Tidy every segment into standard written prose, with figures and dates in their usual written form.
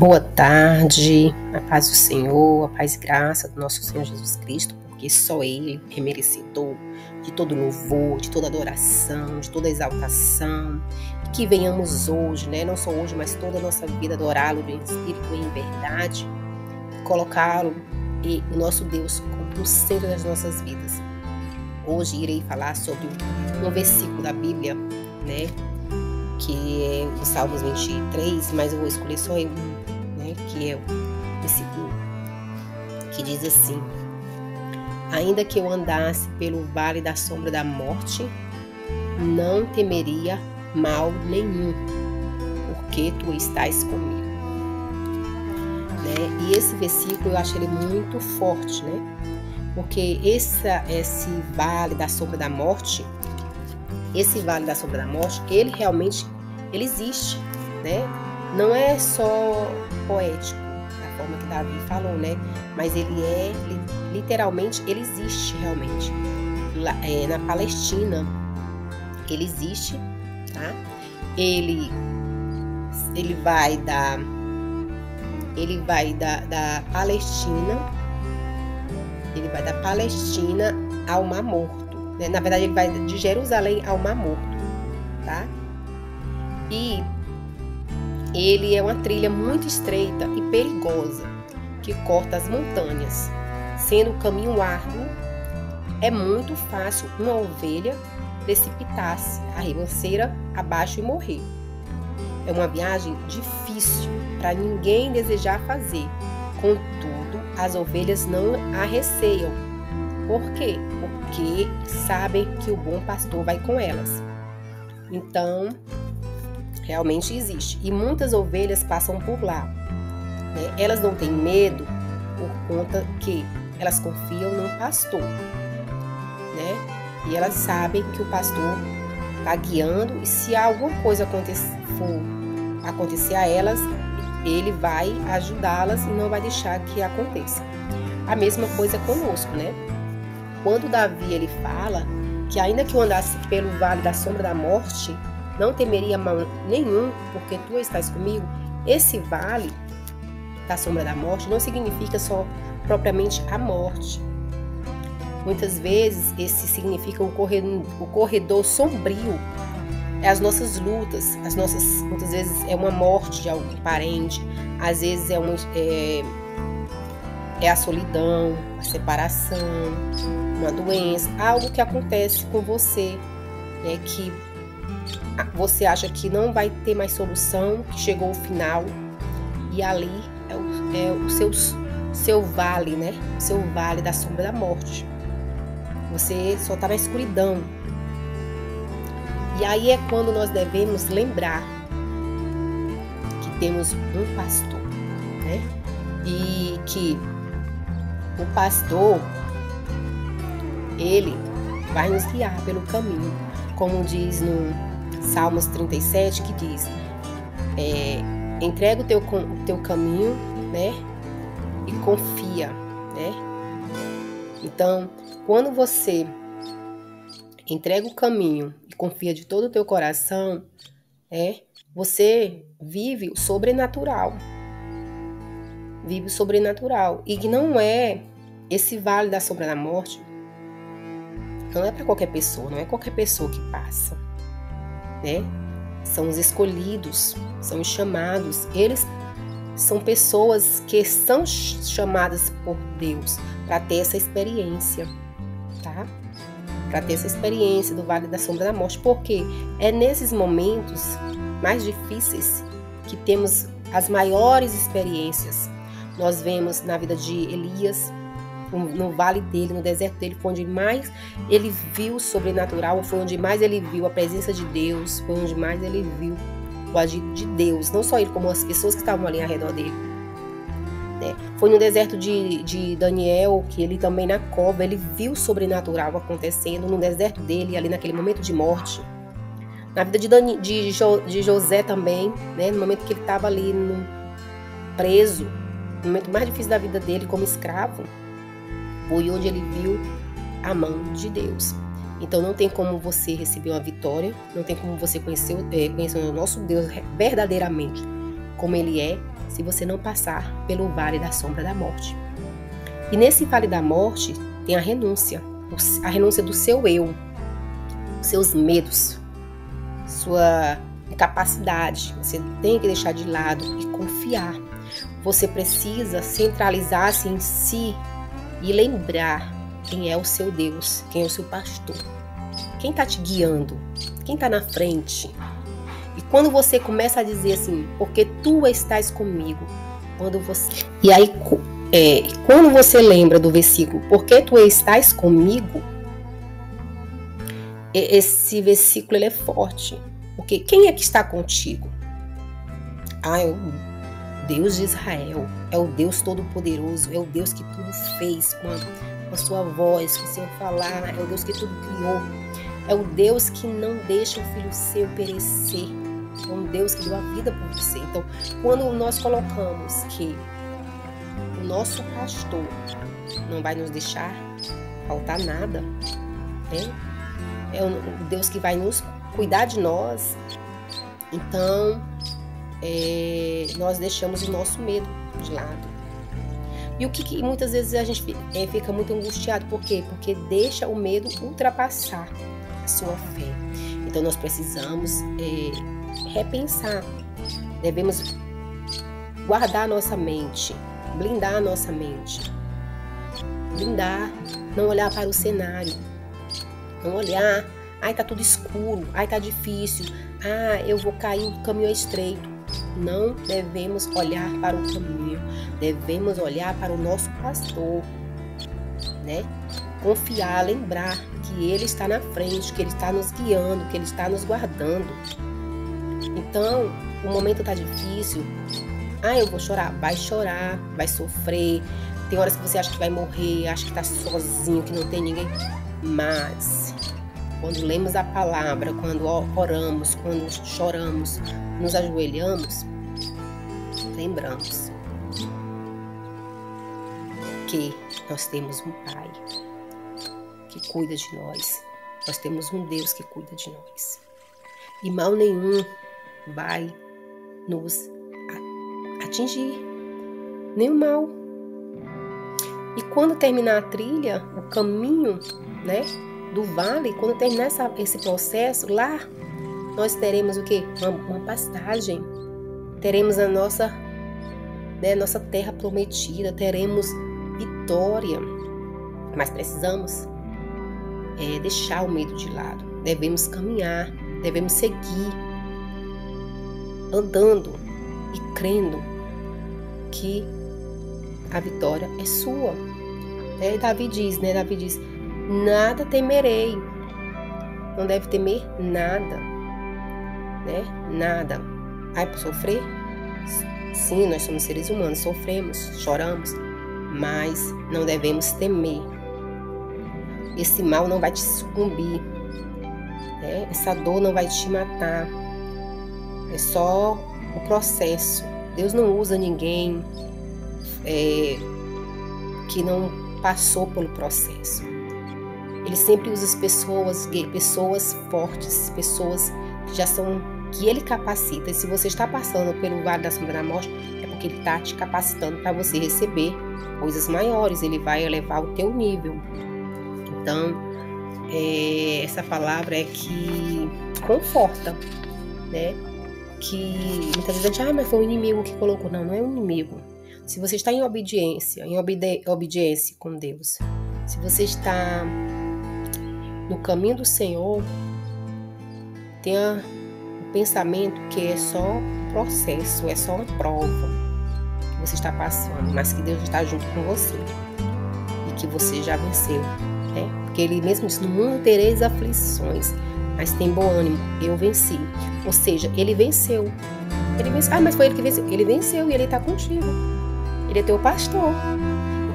Boa tarde, a paz do Senhor, a paz e graça do nosso Senhor Jesus Cristo, porque só Ele é merecedor de todo louvor, de toda adoração, de toda exaltação. E que venhamos hoje, não só hoje, mas toda a nossa vida, adorá-lo em espírito e em verdade, colocá-lo e o nosso Deus como o centro das nossas vidas. Hoje irei falar sobre um versículo da Bíblia, que é o Salmos 23, mas eu vou escolher só um, que é o versículo que diz assim: ainda que eu andasse pelo vale da sombra da morte, não temeria mal nenhum, porque tu estás comigo. E esse versículo eu acho ele muito forte, porque esse vale da sombra da morte, ele realmente existe, Não é só poético, da forma que Davi falou, mas ele literalmente, ele existe realmente. Na Palestina, ele existe, tá? Ele vai da Palestina ao Mar Morto, Na verdade, ele vai de Jerusalém ao Mar Morto, tá? E ele é uma trilha muito estreita e perigosa, que corta as montanhas. Sendo o caminho árduo, é muito fácil uma ovelha precipitar-se a ribanceira abaixo e morrer. É uma viagem difícil para ninguém desejar fazer. Contudo, as ovelhas não a receiam. Por quê? Porque sabem que o bom pastor vai com elas. Então, realmente existe. E muitas ovelhas passam por lá. Elas não têm medo por conta que elas confiam no pastor. E elas sabem que o pastor está guiando, e se alguma coisa for acontecer a elas, ele vai ajudá-las e não vai deixar que aconteça. A mesma coisa conosco, Quando Davi ele fala que ainda que eu andasse pelo vale da sombra da morte, não temeria mal nenhum, porque tu estás comigo. Esse vale da sombra da morte não significa só propriamente a morte. Muitas vezes esse significa o corredor sombrio. É as nossas lutas, muitas vezes é uma morte de algum parente, às vezes é a solidão, a separação, uma doença, algo que acontece com você, que você acha que não vai ter mais solução, que chegou o final, e ali é o seu vale, o seu vale da sombra da morte. Você só está na escuridão. E aí é quando nós devemos lembrar que temos um pastor, E que o pastor, ele vai nos guiar pelo caminho, como diz no Salmos 37, que diz: entrega o teu caminho, e confia, Então, quando você entrega o caminho e confia de todo o teu coração, você vive o sobrenatural. Vive o sobrenatural. E que não é esse vale da sombra da morte, não é para qualquer pessoa, não é qualquer pessoa que passa, São os escolhidos, são os chamados. Eles são pessoas que são chamadas por Deus para ter essa experiência, tá? Para ter essa experiência do vale da sombra da morte, porque é nesses momentos mais difíceis que temos as maiores experiências. Nós vemos na vida de Elias, no vale dele, no deserto dele, foi onde mais ele viu o sobrenatural, foi onde mais ele viu a presença de Deus, foi onde mais ele viu o agir de Deus, não só ele, como as pessoas que estavam ali ao redor dele. Foi no deserto de Daniel, que ele também na cova, ele viu o sobrenatural acontecendo no deserto dele, ali naquele momento de morte. Na vida de José também, no momento que ele estava ali preso, no momento mais difícil da vida dele como escravo, foi onde ele viu a mão de Deus. Então não tem como você receber uma vitória, não tem como você conhecer o nosso Deus verdadeiramente como Ele é, se você não passar pelo vale da sombra da morte. E nesse vale da morte tem a renúncia do seu eu, seus medos, sua incapacidade. Você tem que deixar de lado e confiar. Você precisa centralizar-se em si e lembrar quem é o seu Deus, quem é o seu pastor, quem está te guiando, quem está na frente. E quando você começa a dizer assim, porque tu estás comigo, quando você lembra do versículo, porque tu estás comigo, esse versículo ele é forte. Porque quem é que está contigo? É o Deus de Israel, é o Deus Todo-Poderoso, é o Deus que tudo fez com a sua voz, com o seu falar, é o Deus que tudo criou, é o Deus que não deixa o filho seu perecer, é um Deus que deu a vida por você. Então, quando nós colocamos que o nosso pastor não vai nos deixar faltar nada, né? É o Deus que vai nos cuidar de nós, então nós deixamos o nosso medo de lado. E o que muitas vezes a gente fica muito angustiado, por quê? Porque deixa o medo ultrapassar a sua fé. Então nós precisamos repensar, devemos guardar a nossa mente, blindar a nossa mente, não olhar para o cenário, não olhar, ai tá tudo escuro, ai tá difícil, eu vou cair, o caminho é estreito. Não devemos olhar para o caminho, devemos olhar para o nosso pastor, né? Confiar, lembrar que Ele está na frente, que Ele está nos guiando, que Ele está nos guardando. Então, o momento tá difícil, eu vou chorar, vai sofrer, tem horas que você acha que vai morrer, acha que tá sozinho, que não tem ninguém, mas quando lemos a palavra, quando oramos, quando choramos, nos ajoelhamos, lembramos que nós temos um Pai que cuida de nós. Nós temos um Deus que cuida de nós. E mal nenhum vai nos atingir, nenhum mal. E quando terminar a trilha, o caminho, né, do vale, quando terminar esse processo, lá nós teremos o quê? Uma pastagem. Teremos a nossa terra prometida, teremos vitória. Mas precisamos deixar o medo de lado. Devemos caminhar, devemos seguir, andando e crendo que a vitória é sua. Davi diz, nada temerei. Não deve temer nada, né? Nada. Por sofrer? Sim, nós somos seres humanos, sofremos, choramos, mas não devemos temer. Esse mal não vai te sucumbir, né? Essa dor não vai te matar. É só o processo. Deus não usa ninguém que não passou pelo processo. Ele sempre usa as pessoas fortes, pessoas que Ele capacita. E se você está passando pelo vale da sombra da morte, é porque Ele está te capacitando para você receber coisas maiores. Ele vai elevar o teu nível. Então, essa palavra é que conforta, né? Que muitas vezes a gente, mas foi o inimigo que colocou. Não, não é o inimigo. Se você está em obediência, obediência com Deus, se você está no caminho do Senhor, tenha o pensamento que é só um processo, é só uma prova que você está passando, mas que Deus está junto com você e que você já venceu, né? Porque Ele mesmo disse, no mundo tereis aflições, mas tem bom ânimo, eu venci. Ou seja, Ele venceu. Mas foi Ele que venceu. Ele venceu e Ele está contigo. Ele é teu pastor.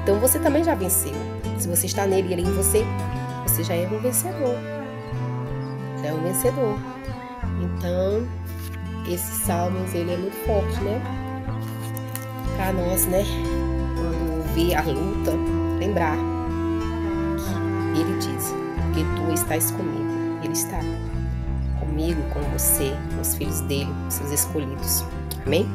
Então você também já venceu. Se você está nele e Ele em você, você já é um vencedor. Já é um vencedor. Então, esses salmos, ele é muito forte, né? Para nós, né? Quando ver a luta, lembrar que Ele diz, porque tu estás comigo. Ele está comigo, com você, com os filhos dele, com seus escolhidos. Amém?